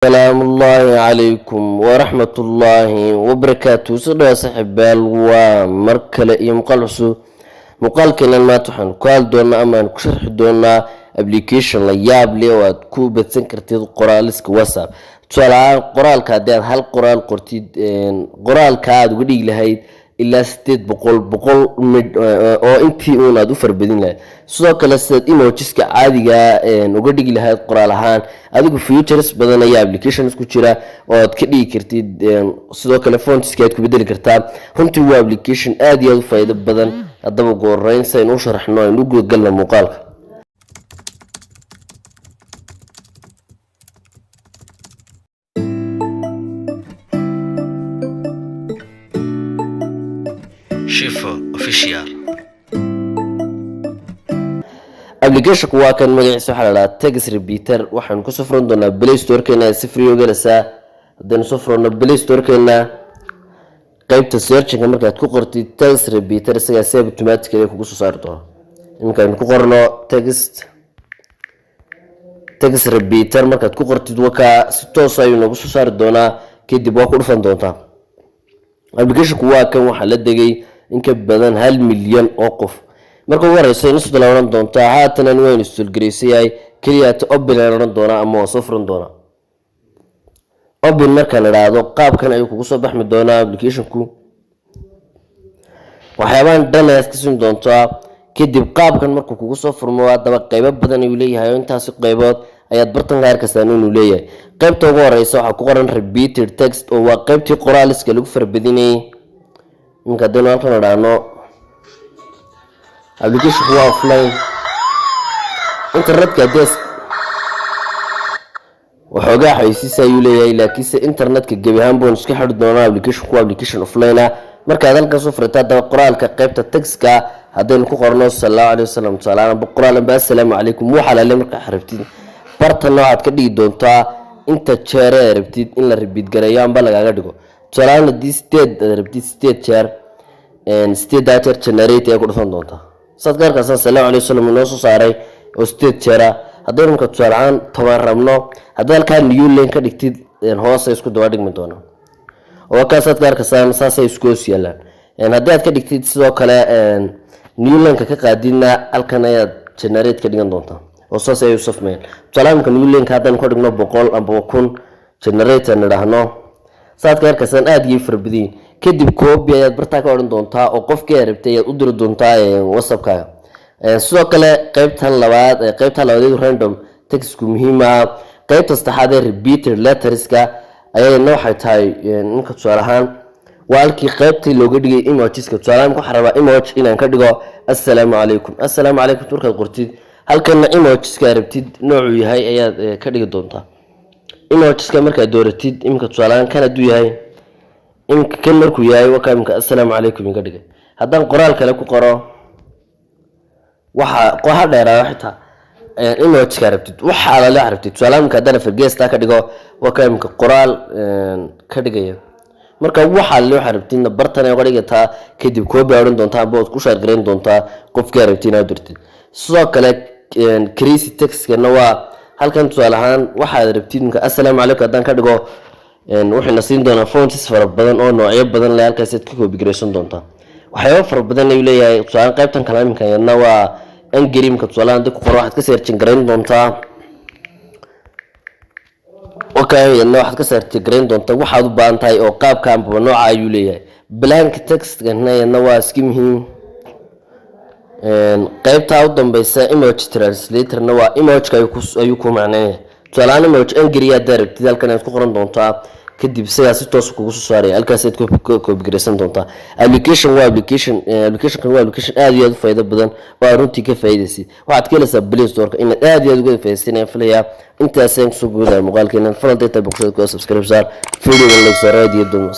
السلام الله عليكم ورحمة الله وبركاته. سيدنا صاحبال ومركل مقال كنا ما تحن قال دونا أما نشرح دونا أبليكيشن لياب لي وتكون بتسنكرتي القرآن لسك واتساب تسأل قرآن كادين هل قرآن قرتيد قرآن كاد ودي لهاي إلا ستة بقول أو إنتي أنا دوفر بدين له سواء كلا ستة إيمو تشيسك عادي نقدر لهاي القرآن هان هذا فيوتشرز بدنا يا أبليكيشنز كتيرة أو تكدي كرتيد سواء كلا فون تشيسك بدل كرتاب هم تبوا أبليكيشن عادي هذا فايدة بدن هذا بقول سينوشر إحنا نقول قلنا مقال شيفو اوفيشال ابليكيشن waa kan magaciisa waxa la text repeater waxaan ku safran doonaa Play Store keena sifriyo galasa hadaan safrano Play Store keena qaybta searching markaad ku qortid text repeater isaga si automatically kugu soo saarto inkaan ku qorno text repeater markaad ku qortid waka si toos ah ayuu nagu soo saari doonaa kadib waa ku dhufan doontaa application waa kan waxa la degay in ka badan 1 milyan oo qof marka ugu horeysa inuu soo dalaawan doonto haatan weyn istul gareysay kaliya ta open doona ama safran doona open marka la raado qaabkan ay kugu soo baxmi doona application ku waxyaabahan dhammaad ka siin doonto kadib qaabkan markuu kugu soo furmo hadaba qaybo badan uu leeyahay intaas qaybood ayaad bartan gaar kasta inuu leeyahay qaybta ugu horeysa waxa ku qoran repeated text oo waa qaybtii qoraaliska lagu farbadinay inka dana halkan raano application waa offline internet ka desk waxoogaa xaysiisa ayuu leeyahay laakiin internet ka gabi ahaan buu iska xidhi doonaa application offline marka halka soo furtaa daba qoraalka qaybta text-ka hadaan ku qorno sallallahu alayhi wasallam salaam quraan ba assalamu alaykum waxa la marka xarabtid bartan waxaad ka dhigi doontaa inta jeer rabtid in la repeat gareeyo amba lagaaga dhigo salaana state rabtid state jeer state data generate ay ku dhufan doontaa sadgarka sallallahu alayhi wasallam noo soo saaray oo state jeer hadaan ka tusaalaan toban rabno hadaan ka new link ka dhigtid hoos isku daba dhigmi doona oo ka sadgarka saasay isku yaalaan hadaad ka dhigtid sidoo kale new link ka qaadina halkan ayaad generate ka dhigan doontaa oo saas ay u safmeen salaamka new link hadaan ku dhigno 100 amba 1000 generator nidhaahno sadgarka aad iyo farbadin kadib copy ayaad barta ka oran doontaa oo qofkii rabtay ayaad u diri doontaa WhatsApp-ka sidoo kale qaybtan labaad random text-ku muhiim ah qaybta saddexaad ee repeated letters-ka ayayna waxay tahay inka tusaalahan walkii qaybtii looga dhigay emoji-ska tusaalahan ku xaraba emoji inaan ka dhigo assalamu alaykum turka qortid halkan emoji-ska rabtid noocu yahay ayaad ka dhigi doontaa emoji-ska marka dooratid imka tusaalahan kana du yahay imka kan markuu yahay waa imka assalamu alaykum ka dhigay hadaan qoraal kale ku qoro waxa dheeraa xitaa emoji-ka rabtid waxa la rabtid tusaalahan ka dana fargeesta ka dhigo waa imka qoraal ka dhigaya marka waxa loo xarabtina bartan ay qorigataa kadib koob oran doontaa bood ku share gareyn doontaa qofka rabtina dirtid sidoo kale crazy text-kana waa halkan tusaalahan waxa rabtid inka assalamu alaykum hadaan ka dhigo waxayna siin doonaa fonts fara badan oo noocyo badan leh halkaas aad ka koobi gareysan doontaa waxyaabo fara badan ay leeyahay tusaalahan qaybtan kalaamka yana waa angrimka tusaalahan dad ku qoro waxaad ka search gareyn doontaa yana waxaad ka search gareyn doontaa waxaad u baahan tahay oo qaabka amba nooca ayuu leeyahay blank text-kana yana waa iska muhiim qaybta u dambaysa image translator-na waa image-ka ayuu ku macneeyay tusaalahan image angriya direct halkan aad ku qoran doontaa kadib sidaas toos kugu soo saaray halkaas aad ku koobi gareysan doontaa application aad iyo aad u faa'iido badan waa runtii ka faa'iideysid waxaad ka helaysaa Play Store in aad iyo aad uga faa'iideysan filaya intaas aan soo guuray muuqaalkeena fadlan dadka boqosada ku subscribe video like saar radio doon